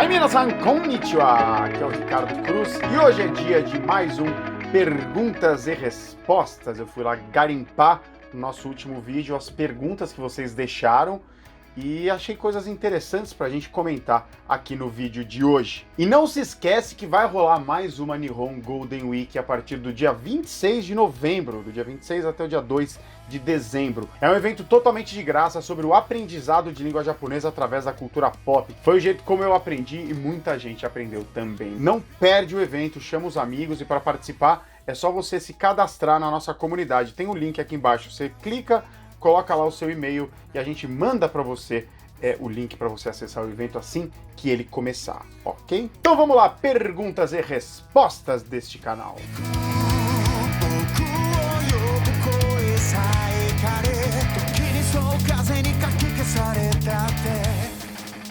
Hai, minasan, konnichiwa! Aqui é o Ricardo Cruz e hoje é dia de mais um Perguntas e Respostas. Eu fui lá garimpar no nosso último vídeo as perguntas que vocês deixaram e achei coisas interessantes pra gente comentar aqui no vídeo de hoje. E não se esquece que vai rolar mais uma Nihon Golden Week a partir do dia 26 de novembro, do dia 26 até o dia 2 de dezembro. É um evento totalmente de graça sobre o aprendizado de língua japonesa através da cultura pop. Foi o jeito como eu aprendi e muita gente aprendeu também. Não perde o evento, chama os amigos e para participar é só você se cadastrar na nossa comunidade. Tem um link aqui embaixo, você clica, coloca lá o seu e-mail e a gente manda para você o link para você acessar o evento assim que ele começar, ok? Então vamos lá, perguntas e respostas deste canal.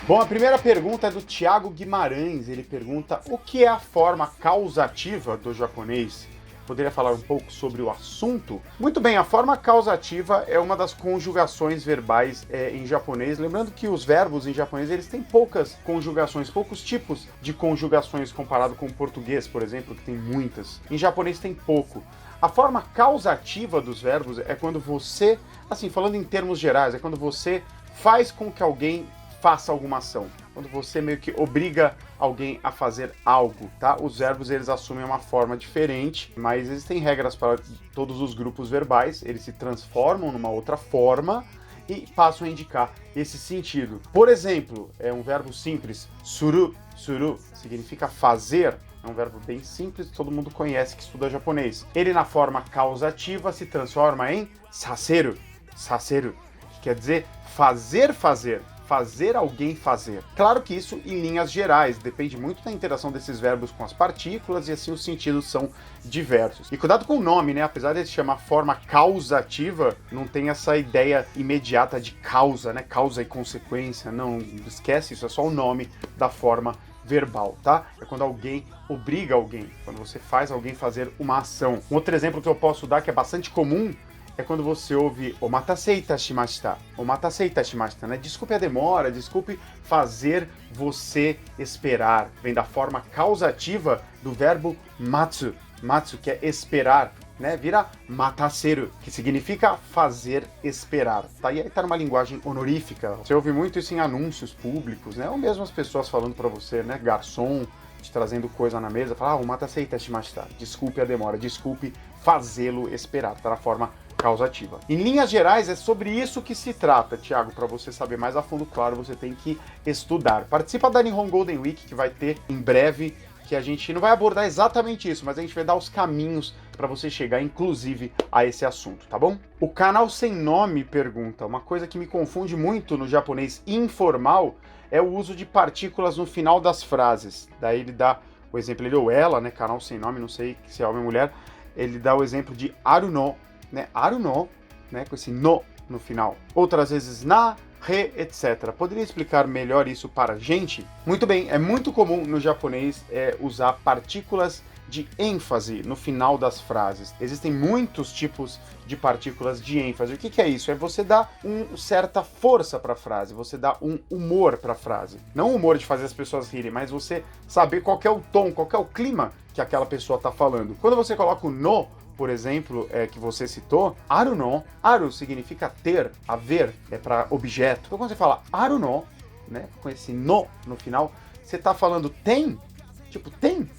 Bom, a primeira pergunta é do Thiago Guimarães. Ele pergunta o que é a forma causativa do japonês. Poderia falar um pouco sobre o assunto? Muito bem, a forma causativa é uma das conjugações verbais em japonês. Lembrando que os verbos em japonês eles têm poucas conjugações, poucos tipos de conjugações comparado com o português, por exemplo, que tem muitas. Em japonês tem pouco. A forma causativa dos verbos é quando você, assim, falando em termos gerais, é quando você faz com que alguém faça alguma ação. Quando você meio que obriga alguém a fazer algo, tá? Os verbos, eles assumem uma forma diferente, mas existem regras para todos os grupos verbais, eles se transformam numa outra forma e passam a indicar esse sentido. Por exemplo, é um verbo simples, suru, suru, significa fazer, é um verbo bem simples, todo mundo conhece que estuda japonês. Ele na forma causativa se transforma em saseru, saseru, que quer dizer fazer, fazer. Fazer alguém fazer. Claro que isso em linhas gerais, depende muito da interação desses verbos com as partículas e assim os sentidos são diversos. E cuidado com o nome, né? Apesar de se chamar forma causativa, não tem essa ideia imediata de causa, né? Causa e consequência, não esquece isso, é só o nome da forma verbal, tá? É quando alguém obriga alguém, quando você faz alguém fazer uma ação. Um outro exemplo que eu posso dar que é bastante comum é quando você ouve omatase itashimashita. Omatase itashimashita, né? Desculpe a demora, desculpe fazer você esperar. Vem da forma causativa do verbo matsu. Matsu, que é esperar, né? Vira mataseru, que significa fazer esperar. Tá? E aí tá numa linguagem honorífica. Você ouve muito isso em anúncios públicos, né? Ou mesmo as pessoas falando pra você, né? Garçom, te trazendo coisa na mesa, fala, omatase itashimashita. Desculpe a demora, desculpe fazê-lo esperar. Tá na forma causativa. Em linhas gerais, é sobre isso que se trata, Thiago. Para você saber mais a fundo, claro, você tem que estudar. Participa da Nihon Golden Week, que vai ter em breve, que a gente não vai abordar exatamente isso, mas a gente vai dar os caminhos para você chegar, inclusive, a esse assunto, tá bom? O canal Sem Nome pergunta, uma coisa que me confunde muito no japonês informal é o uso de partículas no final das frases. Daí ele dá o exemplo, ele ou ela, né, canal Sem Nome, não sei se é homem ou mulher, ele dá o exemplo de aru no, né, aru no, né, com esse no final. Outras vezes na, re, etc. Poderia explicar melhor isso para a gente? Muito bem, é muito comum no japonês usar partículas de ênfase no final das frases. Existem muitos tipos de partículas de ênfase. O que é isso? É você dar uma certa força para a frase, você dá um humor para a frase. Não o humor de fazer as pessoas rirem, mas você saber qual é o tom, qual é o clima que aquela pessoa está falando. Quando você coloca o no, por exemplo, que você citou, aru no, aru significa ter, haver, é para objeto. Então quando você fala aru no, né, com esse no final, você está falando tem, tipo tem,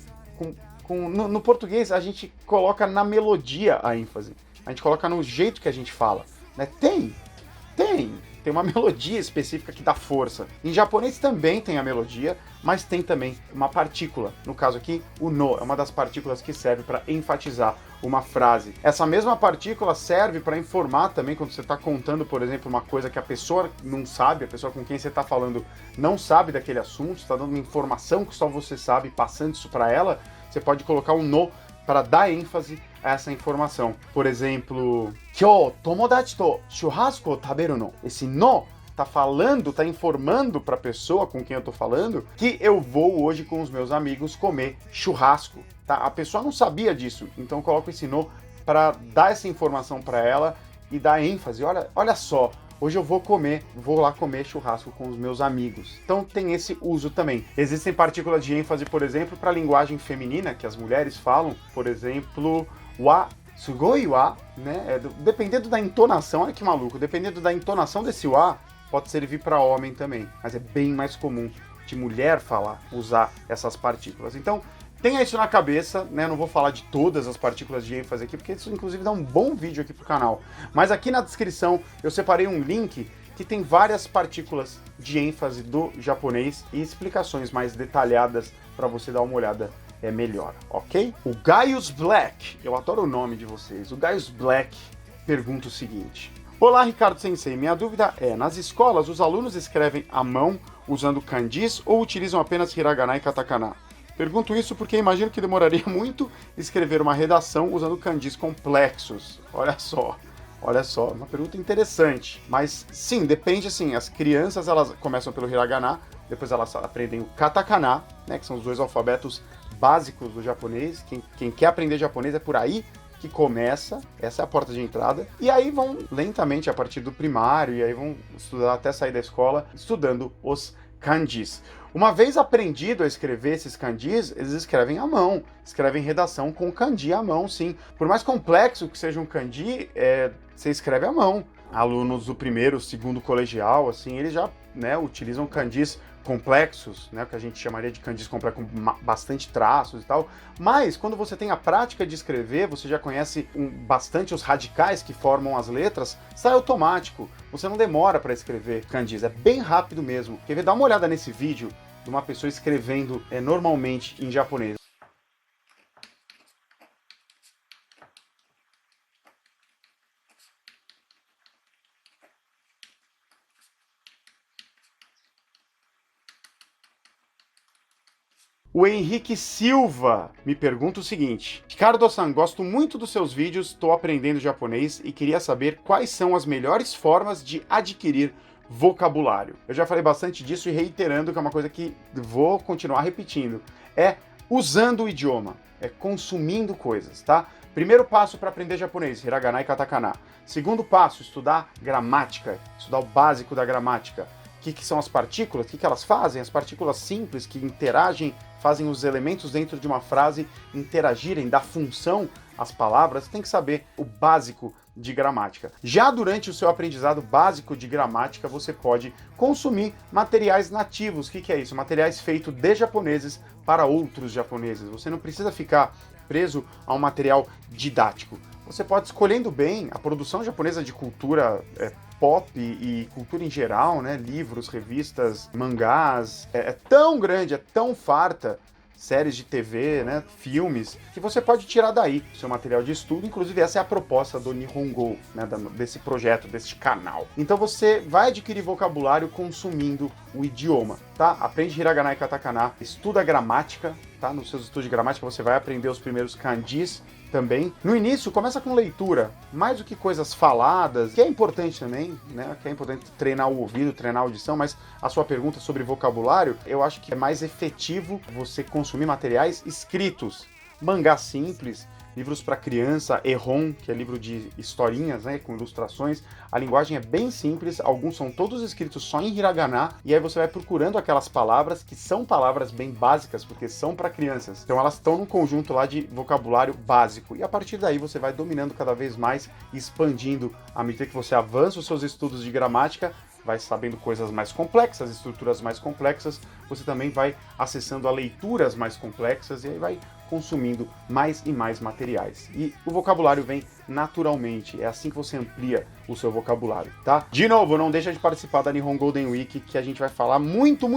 no português a gente coloca na melodia a ênfase, a gente coloca no jeito que a gente fala, né, tem uma melodia específica que dá força. Em japonês também tem a melodia, mas tem também uma partícula. No caso aqui, o no é uma das partículas que serve para enfatizar uma frase. Essa mesma partícula serve para informar também quando você está contando, por exemplo, uma coisa que a pessoa não sabe, a pessoa com quem você está falando não sabe daquele assunto, está dando uma informação que só você sabe, passando isso para ela, você pode colocar um no para dar ênfase a essa informação. Por exemplo, Kyou tomodachi to churrasco o taberu no. Esse no tá falando, tá informando para a pessoa com quem eu tô falando que eu vou hoje com os meus amigos comer churrasco, tá? A pessoa não sabia disso, então eu coloco esse no para dar essa informação para ela e dar ênfase. Olha só, hoje eu vou lá comer churrasco com os meus amigos. Então tem esse uso também. Existem partículas de ênfase, por exemplo, para a linguagem feminina, que as mulheres falam, por exemplo, wa, sugoi wa, né? Dependendo da entonação, olha que maluco, dependendo da entonação desse wa, pode servir para homem também, mas é bem mais comum de mulher falar, usar essas partículas. Então, tenha isso na cabeça, né? Não vou falar de todas as partículas de ênfase aqui, porque isso inclusive dá um bom vídeo aqui pro canal. Mas aqui na descrição eu separei um link que tem várias partículas de ênfase do japonês e explicações mais detalhadas para você dar uma olhada melhor, ok? O Gaius Black, eu adoro o nome de vocês, o Gaius Black pergunta o seguinte: olá, Ricardo Sensei, minha dúvida é, nas escolas os alunos escrevem à mão usando kanjis ou utilizam apenas hiragana e katakana? Pergunto isso porque imagino que demoraria muito escrever uma redação usando kanjis complexos. Olha só, uma pergunta interessante. Mas sim, depende assim, as crianças elas começam pelo hiragana, depois elas aprendem o katakana, né, que são os dois alfabetos básicos do japonês. Quem quer aprender japonês é por aí que começa, essa é a porta de entrada, e aí vão lentamente a partir do primário, e aí vão estudar até sair da escola, estudando os kanjis. Uma vez aprendido a escrever esses kanjis, eles escrevem à mão, escrevem redação com kanji à mão, sim. Por mais complexo que seja um kanji, você escreve à mão. Alunos do primeiro, segundo colegial, assim, eles já, né, utilizam kanjis complexos, né, o que a gente chamaria de kanjis complexos com bastante traços e tal, mas quando você tem a prática de escrever, você já conhece bastante os radicais que formam as letras, sai automático, você não demora para escrever kanjis, é bem rápido mesmo. Quer ver? Dá uma olhada nesse vídeo de uma pessoa escrevendo normalmente em japonês. O Henrique Silva me pergunta o seguinte: Ricardo-san, gosto muito dos seus vídeos, estou aprendendo japonês e queria saber quais são as melhores formas de adquirir vocabulário. Eu já falei bastante disso e reiterando que é uma coisa que vou continuar repetindo. É usando o idioma, é consumindo coisas, tá? Primeiro passo para aprender japonês, hiragana e katakana. Segundo passo, estudar gramática, estudar o básico da gramática. O que são as partículas? O que elas fazem? As partículas simples que interagem, fazem os elementos dentro de uma frase interagirem, dar função às palavras, tem que saber o básico de gramática. Já durante o seu aprendizado básico de gramática, você pode consumir materiais nativos. O que é isso? Materiais feitos de japoneses para outros japoneses. Você não precisa ficar preso a um material didático. Você pode, escolhendo bem, a produção japonesa de cultura pop e cultura em geral, né, livros, revistas, mangás, é tão grande, é tão farta, séries de TV, né, filmes, que você pode tirar daí o seu material de estudo. Inclusive essa é a proposta do Nihongo, né, desse projeto, desse canal. Então você vai adquirir vocabulário consumindo o idioma, tá? Aprende hiragana e katakana, estuda gramática, tá? Nos seus estudos de gramática você vai aprender os primeiros kanjis também. No início, começa com leitura, mais do que coisas faladas, que é importante também, né? Que é importante treinar o ouvido, treinar a audição, mas a sua pergunta sobre vocabulário, eu acho que é mais efetivo você consumir materiais escritos, mangá simples, livros para criança, Ehon, que é livro de historinhas, né, com ilustrações. A linguagem é bem simples, alguns são todos escritos só em hiragana, e aí você vai procurando aquelas palavras que são palavras bem básicas, porque são para crianças. Então elas estão num conjunto lá de vocabulário básico, e a partir daí você vai dominando cada vez mais e expandindo à medida que você avança os seus estudos de gramática, vai sabendo coisas mais complexas, estruturas mais complexas, você também vai acessando a leituras mais complexas e aí vai consumindo mais e mais materiais. E o vocabulário vem naturalmente, é assim que você amplia o seu vocabulário, tá? De novo, não deixa de participar da Nihon Golden Week, que a gente vai falar muito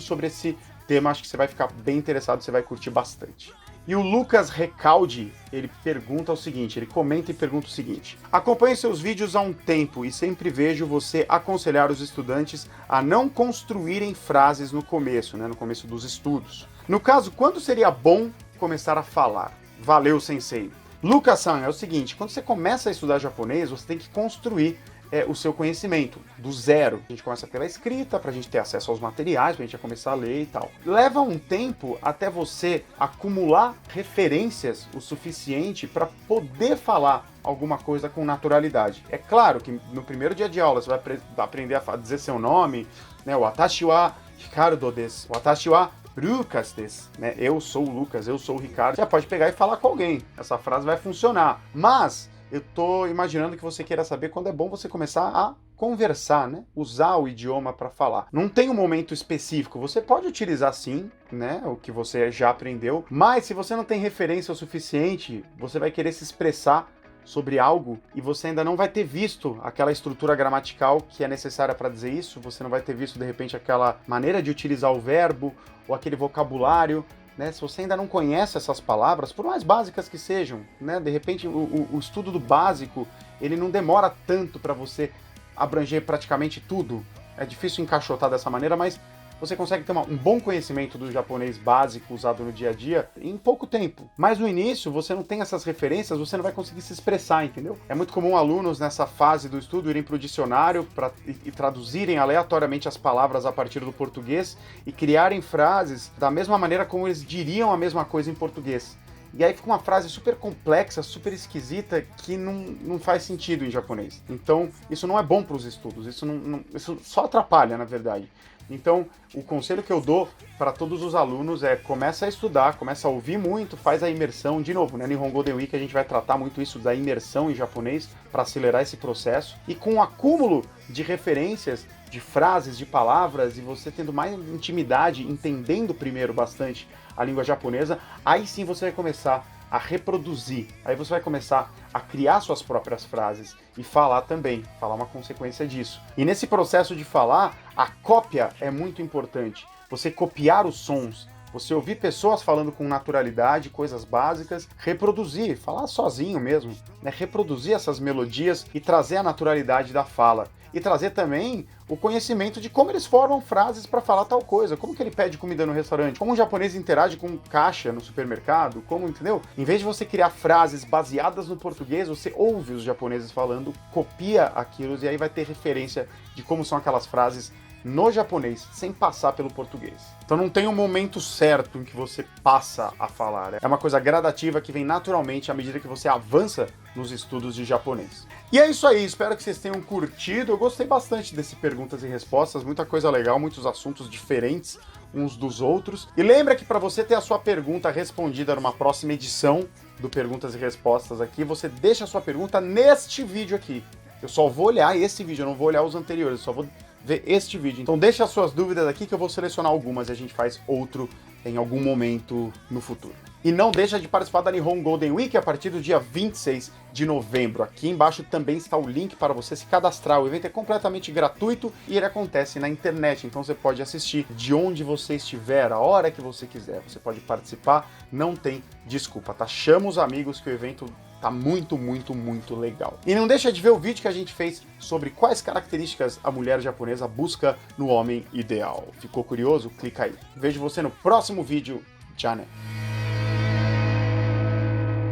sobre esse tema, acho que você vai ficar bem interessado, você vai curtir bastante. E o Lucas Recaldi, ele pergunta o seguinte, ele comenta e pergunta o seguinte: acompanho seus vídeos há um tempo e sempre vejo você aconselhar os estudantes a não construírem frases no começo, né, no começo dos estudos. No caso, quando seria bom começar a falar? Valeu, sensei. Lucas-san, é o seguinte, quando você começa a estudar japonês, você tem que construir o seu conhecimento, do zero. A gente começa pela escrita, pra gente ter acesso aos materiais, pra gente já começar a ler e tal. Leva um tempo até você acumular referências o suficiente para poder falar alguma coisa com naturalidade. É claro que no primeiro dia de aula você vai aprender a dizer seu nome, né? Watashi wa Ricardo desu, watashi wa Lucas desu, né? Eu sou o Lucas, eu sou o Ricardo. Você pode pegar e falar com alguém. Essa frase vai funcionar. Mas eu tô imaginando que você queira saber quando é bom você começar a conversar, né? Usar o idioma para falar. Não tem um momento específico. Você pode utilizar sim, né? O que você já aprendeu. Mas se você não tem referência o suficiente, você vai querer se expressar sobre algo e você ainda não vai ter visto aquela estrutura gramatical que é necessária para dizer isso, você não vai ter visto de repente aquela maneira de utilizar o verbo ou aquele vocabulário, né? Se você ainda não conhece essas palavras, por mais básicas que sejam, né? De repente o estudo do básico, ele não demora tanto para você abranger praticamente tudo. É difícil encaixotar dessa maneira, mas você consegue ter um bom conhecimento do japonês básico usado no dia a dia em pouco tempo. Mas no início, você não tem essas referências, você não vai conseguir se expressar, entendeu? É muito comum alunos nessa fase do estudo irem para o dicionário e traduzirem aleatoriamente as palavras a partir do português e criarem frases da mesma maneira como eles diriam a mesma coisa em português. E aí fica uma frase super complexa, super esquisita, que não faz sentido em japonês. Então, isso não é bom para os estudos, isso só atrapalha, na verdade. Então, o conselho que eu dou para todos os alunos é começa a estudar, começa a ouvir muito, faz a imersão. De novo, né, no Nihon Golden Week a gente vai tratar muito isso da imersão em japonês para acelerar esse processo. E com o acúmulo de referências, de frases, de palavras, e você tendo mais intimidade, entendendo primeiro bastante a língua japonesa, aí sim você vai começar a reproduzir, aí você vai começar a criar suas próprias frases e falar também, falar uma consequência disso. E nesse processo de falar, a cópia é muito importante. Você copiar os sons, você ouvir pessoas falando com naturalidade, coisas básicas, reproduzir, falar sozinho mesmo, né? Reproduzir essas melodias e trazer a naturalidade da fala. E trazer também o conhecimento de como eles formam frases para falar tal coisa, como que ele pede comida no restaurante, como um japonês interage com caixa no supermercado, como, entendeu? Em vez de você criar frases baseadas no português, você ouve os japoneses falando, copia aquilo e aí vai ter referência de como são aquelas frases no japonês, sem passar pelo português. Então não tem um momento certo em que você passa a falar. É uma coisa gradativa que vem naturalmente à medida que você avança nos estudos de japonês. E é isso aí, espero que vocês tenham curtido. Eu gostei bastante desse perguntas e respostas, muita coisa legal, muitos assuntos diferentes uns dos outros. E lembra que para você ter a sua pergunta respondida numa próxima edição do Perguntas e Respostas aqui, você deixa a sua pergunta neste vídeo aqui. Eu só vou olhar esse vídeo, eu não vou olhar os anteriores, eu só vou ver este vídeo. Então deixa as suas dúvidas aqui que eu vou selecionar algumas e a gente faz outro em algum momento no futuro. E não deixa de participar da Nihon Golden Week a partir do dia 26 de novembro. Aqui embaixo também está o link para você se cadastrar. O evento é completamente gratuito e ele acontece na internet, então você pode assistir de onde você estiver, a hora que você quiser. Você pode participar, não tem desculpa, tá? Chama os amigos que o evento tá muito, muito, muito legal. E não deixa de ver o vídeo que a gente fez sobre quais características a mulher japonesa busca no homem ideal. Ficou curioso? Clica aí. Vejo você no próximo vídeo. Tchau, né?